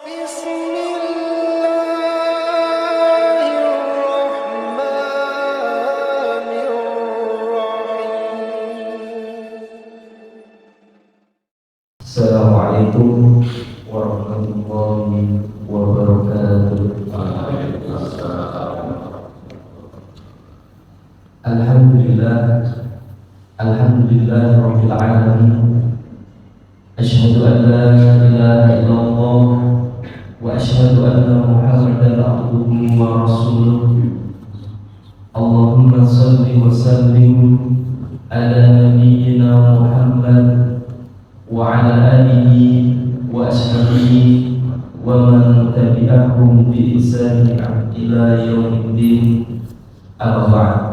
Assalamualaikum warahmatullahi wabarakatuh. Alhamdulillah rabbil alamin. Asyhadu an la ilaha illallah wa asyhadu anna Muhammadan abduhu wa rasuluh. Allahumma shalli wa sallim ala nabiyyina Muhammad wa ala alihi wa ashabihi wa man tabi'ahum bi ihsan ila yaumiddin. Al-Ba'd.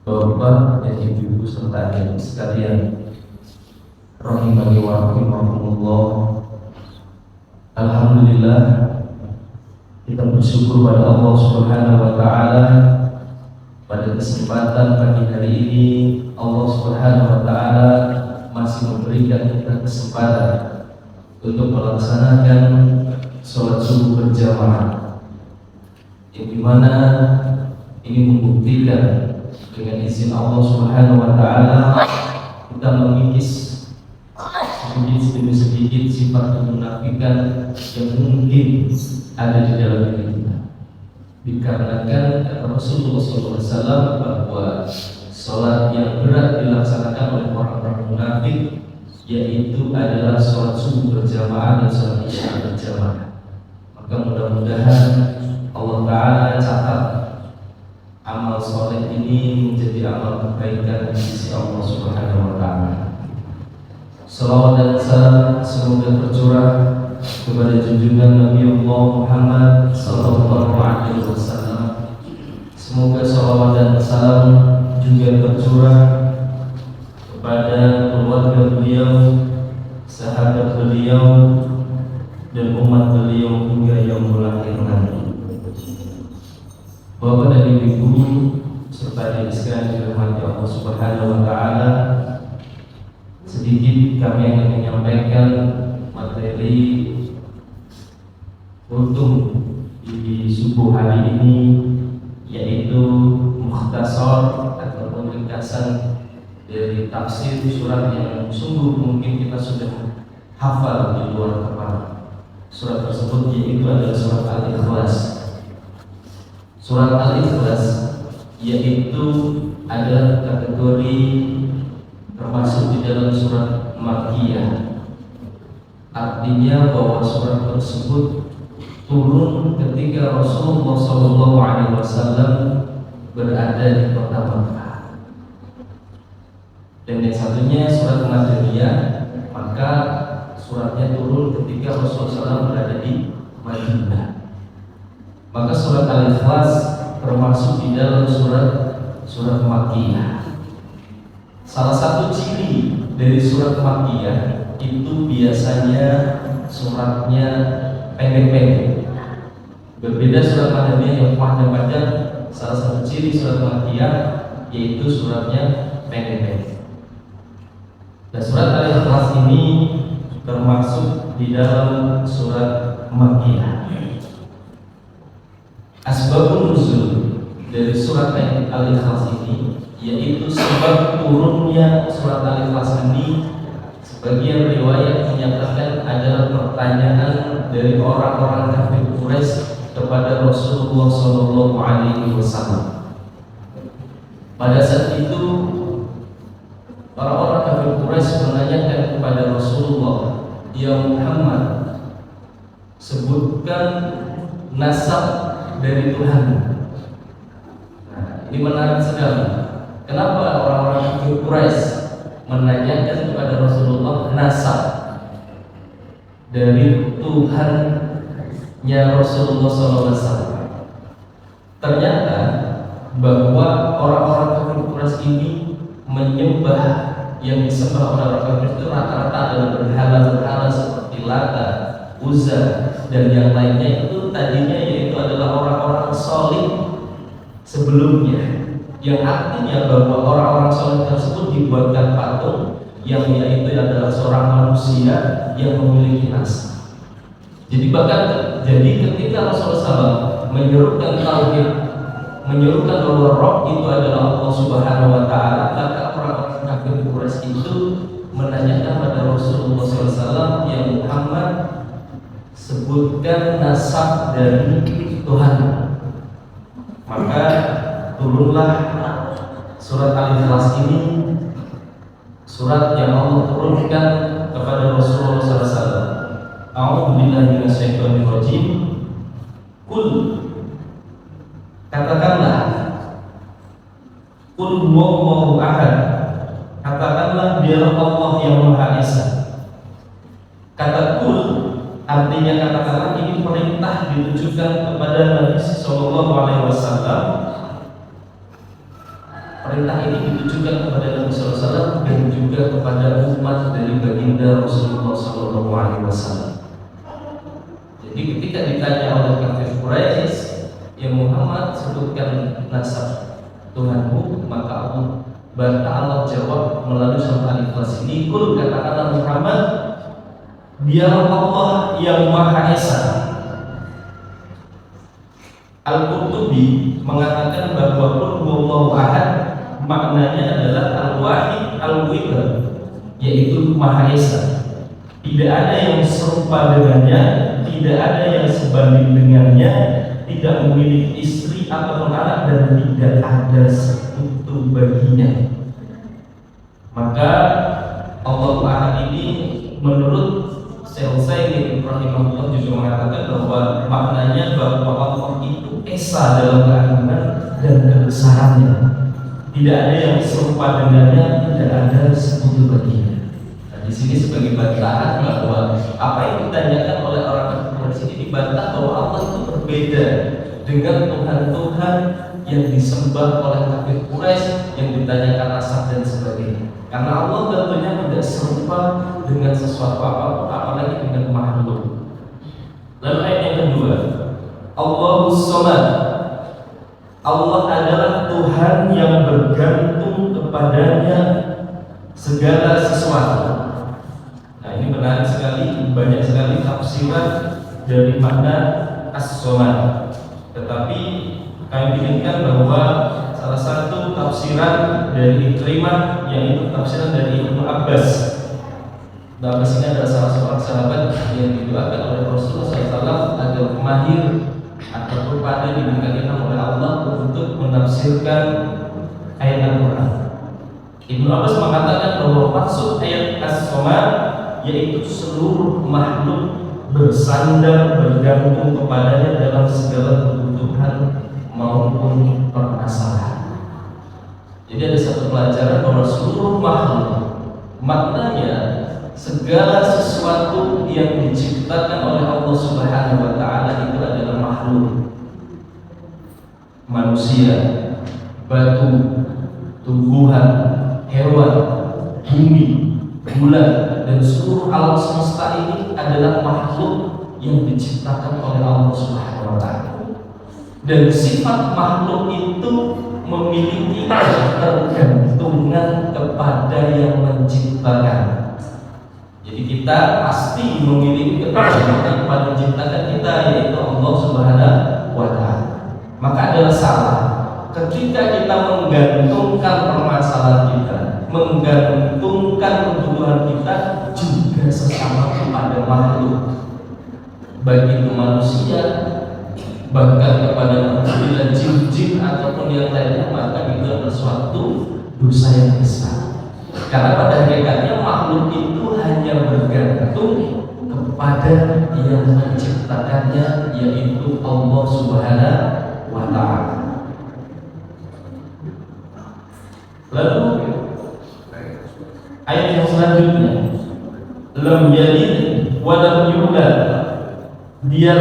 Bapak dan ibu-ibu serta adik sekalian, rahimani wa rahimakumullah. Alhamdulillah, kita bersyukur pada Allah Subhanahu wa taala pada kesempatan pagi hari ini. Allah Subhanahu wa taala masih memberikan kita kesempatan untuk melaksanakan sholat subuh berjamaah, yang dimana ini membuktikan dengan izin Allah Subhanahu wa taala kita mengikis sedikit demi sedikit sifat kemunafikan yang mungkin ada di dalam diri kita, dikarenakan kata Rasulullah SAW bahwa sholat yang berat dilaksanakan oleh orang-orang munafik yaitu adalah sholat subuh berjamaah dan sholat isya berjamaah. Maka mudah-mudahan Allah Ta'ala catat amal soleh ini menjadi amal kebaikan di sisi Allah Subhanahu wa taala. Salawat dan salam semoga tercurah kepada junjungan Nabi Allah Muhammad sallallahu alaihi wasallam. Semoga salawat dan salam juga tercurah kepada keluarga beliau, sahabat beliau, dan umat beliau hingga yaumul akhir nanti. Bapak dan ibu serta adik sekalian dirahmati Allah Subhanahu wa taala, sedikit kami akan menyampaikan materi untuk di subuh hari ini, yaitu mukhtasar ataupun ringkasan dari tafsir surat yang sungguh mungkin kita sudah hafal di luar kepala. Surat tersebut yaitu adalah surat Al-Ikhlas. Surat Al-Ikhlas yaitu adalah kategori termasuk di dalam surat Makkiyah. Artinya bahwa surat tersebut turun ketika Rasulullah SAW berada di kota Makkah. Dan yang satunya surat Madaniyah, maka suratnya turun ketika Rasulullah SAW berada di Madinah. Maka surat Al-Ikhlas termasuk di dalam surat Makkiyah. Salah satu ciri dari surat Makkiyah itu biasanya suratnya pendek-pendek. Berbeda surat Madaniyah yang panjang-panjang. Salah satu ciri surat Makkiyah yaitu suratnya pendek-pendek. Dan surat Al-Ikhlas ini termasuk di dalam surat Makkiyah. Asbabun nuzul dari surat Al-Ikhlas ini, yaitu sebab turunnya surat Al-Ikhlas ini, sebagian riwayat menyatakan adalah pertanyaan dari orang-orang kafir Quraisy kepada Rasulullah SAW. Pada saat itu orang-orang kafir Quraisy menanyakan kepada Rasulullah, "Ya Muhammad, sebutkan nasab dari Tuhan." Nah, ini menarik sekali. Kenapa orang-orang kafir Quraisy menanyakan kepada Rasulullah nasab dari Tuhannya Rasulullah SAW? Ternyata bahwa orang-orang kafir Quraisy ini menyembah, yang disembah oleh orang kafir itu rata-rata adalah berhala-berhala seperti Lata, Uzza, dan yang lainnya. Itu tadinya yaitu adalah orang-orang solih sebelumnya, yang artinya bahwa orang-orang soleh tersebut dibuatkan patung yang yaitu adalah seorang manusia yang memiliki nasab. Jadi ketika Rasulullah SAW menyerukan tauhid, menyerukan bahwa Rabb itu adalah Allah Subhanahu wa taala, maka orang-orang kafir Quraisy itu menanyakan pada Rasulullah SAW, "Ya Muhammad, sebutkan nasab dari Tuhan." Maka turunlah surat Al-Ikhlas ini, surat yang Allah turunkan kepada Rasulullah SAW. A'udzu billahi minasyaitonir rajim. Qul, katakanlah, qul huwallahu ahad, katakanlah dialah Allah yang Maha Esa. Kata qul artinya katakanlah ini perintah ditujukan kepada Nabi sallallahu alaihi wasallam. Perintah ini ditujukan kepada Nabi sallallahu alaihi wasallam dan juga kepada umat dari baginda Rasulullah sallallahu alaihi wasallam. Jadi ketika ditanya oleh kafir Quraisy, "Ya Muhammad, sebutkan nasab Tuhanmu," maka Allah jawab melalui surat Al-Ikhlas ini, "Qul, katakanlah Muhammad, dialah Allah yang Maha Esa." Al-Qurtubi mengatakan bahwa qul huwallahu ahad maknanya adalah al-wahid al-wahid, yaitu Maha Esa. Tidak ada yang serupa dengannya, tidak ada yang sebanding dengannya, tidak memiliki istri atau anak, dan tidak ada sekutu baginya. Maka Allah Ta'ala ini menurut Syekh Rahimahullah juga mengatakan bahwa maknanya bahwa Allah itu esa dalam keagungan dan kebesarannya. Tidak ada yang serupa dengannya, tidak ada sekutu baginya. Di sini sebagai bantahan bahwa apa yang ditanyakan oleh orang di sini dibantah bahwa Allah itu berbeda dengan Tuhan-Tuhan yang disembah oleh kafir Quraisy yang ditanyakan nasab dan sebagainya. Karena Allah tentunya tidak serupa dengan sesuatu apapun, apalagi dengan makhluk. Lalu ayat yang kedua, Allahus Samad, Allah adalah Tuhan yang bergantung kepadanya segala sesuatu. Nah, ini menarik sekali, banyak sekali tafsiran dari makna as-samad. Tetapi kami inginkan bahwa salah satu tafsiran dari Ikrimah, yaitu tafsiran dari Ibnu Abbas. Ibnu Abbas ini adalah salah seorang sahabat yang didoakan oleh Rasulullah SAW agar mahir ataupun pandai diberikan oleh Allah untuk menafsirkan ayat Al-Quran. Ibnu Abbas mengatakan bahwa maksud ayat as-samad yaitu seluruh makhluk bersandar bergantung kepadanya dalam segala kebutuhan maupun permasalahan. Jadi ada satu pelajaran bahwa seluruh makhluk, maknanya segala sesuatu yang diciptakan oleh Allah Subhanahu wa taala itu adalah makhluk. Manusia, batu, tumbuhan, hewan, bumi, bulan, dan seluruh alam semesta ini adalah makhluk yang diciptakan oleh Allah Subhanahu wa taala. Dan sifat makhluk itu memiliki ketergantungan kepada yang menciptakan. Jadi kita pasti memiliki ketergantungan kepada yang menciptakan kita, yaitu Allah Subhanahu wa taala. Maka adalah salah ketika kita menggantungkan permasalahan kita, menggantungkan kebutuhan kita juga sesama kepada makhluk, baik itu manusia, bahkan kepada manusia, jin-jin ataupun yang lainnya, maka itu adalah suatu dosa yang besar. Karena pada hakikatnya makhluk itu hanya bergantung kepada yang menciptakannya, yaitu Allah Subhanahu wa ta'ala. Lalu ayat yang selanjutnya, lam yalid wa lam yulad, dia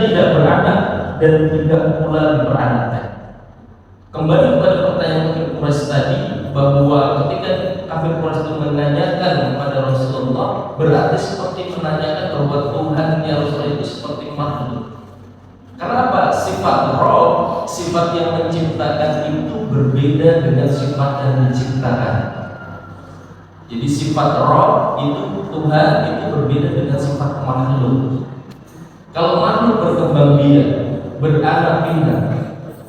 tidak beranak dan tidak pula diperanakkan. Kembali kepada pertanyaan kafir Quraisy tadi, bahwa ketika kafir Quraisy itu menanyakan kepada Rasulullah, berarti seperti menanyakan bahwa Tuhannya Rasulullah itu seperti makhluk. Karena apa? Sifat Roh, sifat yang menciptakan itu berbeda dengan sifat yang diciptakan. Jadi sifat Rabb itu Tuhan itu berbeda dengan sifat makhluk. Kalau makhluk berkembang biak, beranak pinak,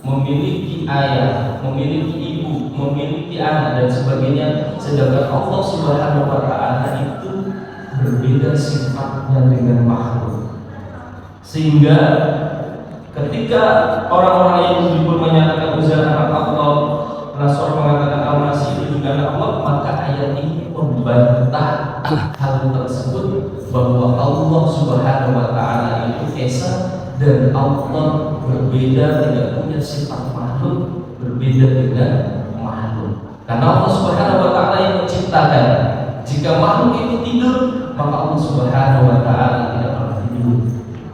memiliki ayah, memiliki ibu, memiliki anak dan sebagainya, sedangkan Allah Subhanahu wa taala itu berbeda sifatnya dengan makhluk. Sehingga ketika orang-orang yang pun menyatakan Uzair anak Allah, Nasr mengatakan Al-Masih itu juga anak Allah, maka ayat ini membantah hal tersebut, bahwa Allah Subhanahu wa taala itu esa dan Allah berbeda, tidak punya sifat makhluk, berbeda dengan makhluk. Karena Allah Subhanahu wa taala yang menciptakan. Jika makhluk itu tidur, maka Allah Subhanahu wa taala tidak pernah tidur.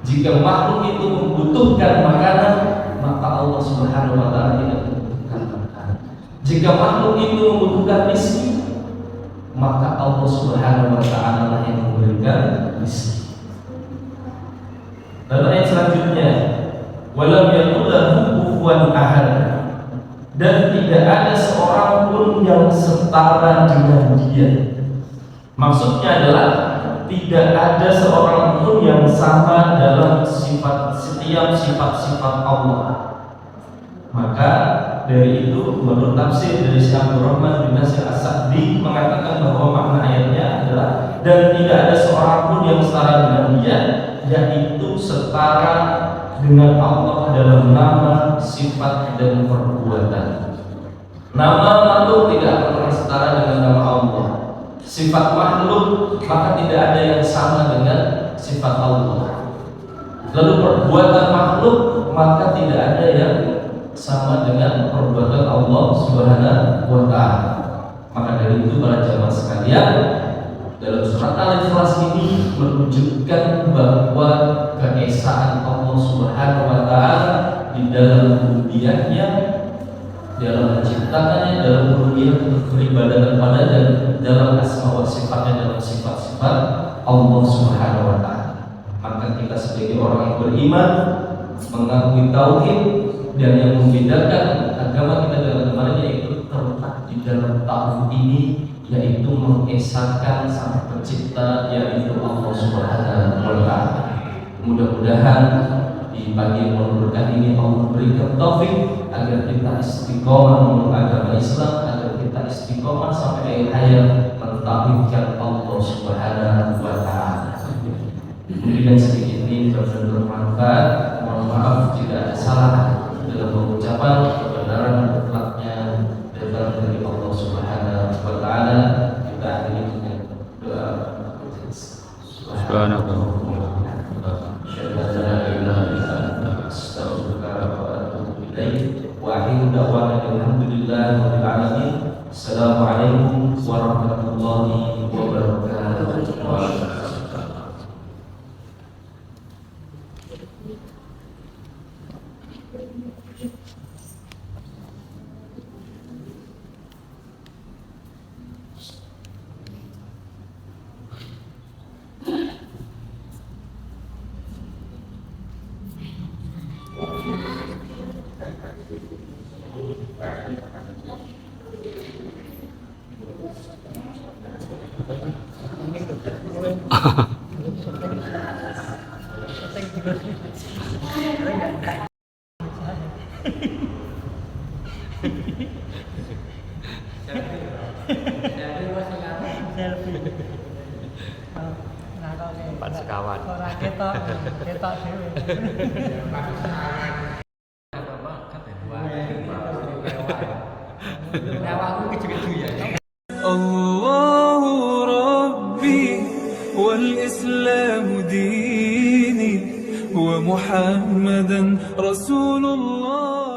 Jika makhluk itu membutuhkan makanan, maka Allah Subhanahu wa taala tidak membutuhkan makanan. Jika makhluk itu membutuhkan rezeki, maka Allah Subhanahu wa taala lah yang memberikan rezeki. Lalu ayat selanjutnya, walam yakul lahu kufuwan ahad, dan tidak ada seorang pun yang setara dengan dia. Maksudnya adalah tidak ada seorang pun yang sama dalam setiap sifat-sifat Allah. Maka dari itu menurut tafsir dari Syekh Abdul Rahman bin Nasir As-Sa'di mengatakan bahwa makna ayatnya adalah dan tidak ada seorang pun yang setara dengan dia, yaitu setara dengan Allah dalam nama, sifat dan perbuatan. Nama makhluk tidak pernah setara dengan nama Allah. Sifat makhluk maka tidak ada yang sama dengan sifat Allah. Lalu perbuatan makhluk maka tidak ada yang sama dengan perbuatan Allah Subhanahu wa taala. Maka dari itu para jamaah sekalian, dalam surat Al-Ikhlas ini menunjukkan bahwa keesaan Allah Subhanahu wa taala di dalam rububiyahnya, dalam menciptakannya, dalam uluhiyah beribadatan pada dan dalam asma wa sifatnya, dalam sifat-sifat Allah Subhanahu wa taala. Maka kita sebagai orang yang beriman, mengakui tauhid, dan yang membedakan agama kita dengan temannya yaitu terletak di dalam tauhid ini, yaitu mengesahkan sang pencipta, yaitu Allah Subhanahu wa taala. Mudah-mudahan di pagi yang berkah ini Allah berikan taufik agar kita istiqomah menurut agama Islam, agar kita istiqomah sampai akhir hayat mentauhidkan Allah Subhanahu wa taala. Mungkin sedikit ini benar-benar bermanfaat. Mohon maaf jika ada salah dalam pengucapan, kebenaran mutlaknya datang dari Allah Subhanahu wa taala. Kita akhiri dengan doa. Subhanallah. Assalamualaikum warahmatullahi wabarakatuh. Pak sekawan. Ora ketok dhewe. الله ربي والإسلام ديني ومحمدا رسول الله.